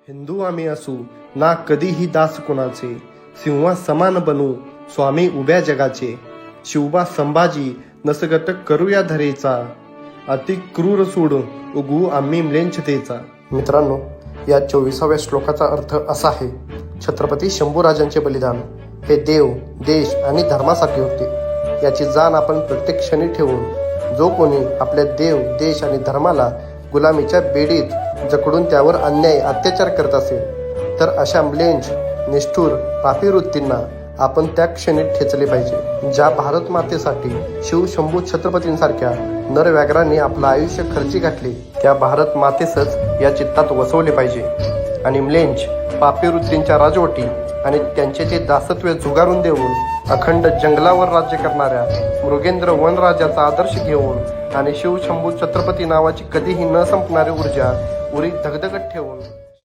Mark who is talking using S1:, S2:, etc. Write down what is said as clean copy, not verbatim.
S1: हिंदू आम्ही असू ना कधीही दास कुणाचे, सिंहा समान बनू स्वामी उभ्या जगाचे. शिवबा संभाजी नसगत करूया धरेचा, अति क्रूर सोडून उगवू आम्ही म्लेच्छतेचा. मित्रांनो, या 24व्या श्लोकाचा अर्थ असा आहे: छत्रपती शंभूराजांचे बलिदान हे देव, देश आणि धर्मासाठी होते. याची जाण आपण प्रत्येक क्षणी ठेवून जो कोणी आपल्या देव, देश आणि धर्माला गुलामीच्या बेडीत जकडून त्यावर अन्याय अत्याचार करत असेल तर अशा म्लेच्छ, निष्ठुर, पापी वृत्तींना आपण त्या क्षणी ठेचले पाहिजे. ज्या भारत मातेसाठी शिव शंभू छत्रपतींसारख्या नरव्याघ्रांनी आपलं आयुष्य खर्ची घातले, त्या भारत मातेसच या चित्तात वसवले पाहिजे. आणि म्लेच्छ, पापी वृत्तींच्या राजवटी आणि त्यांचे ते दासत्व झुगारून देऊन अखंड जंगलावर राज्य करणाऱ्या मृगेंद्र वनराजाचा आदर्श घेऊन आणि शिव शंभू छत्रपती नावाची कधीही न संपणारी ऊर्जा उरी धगधगत ठेवून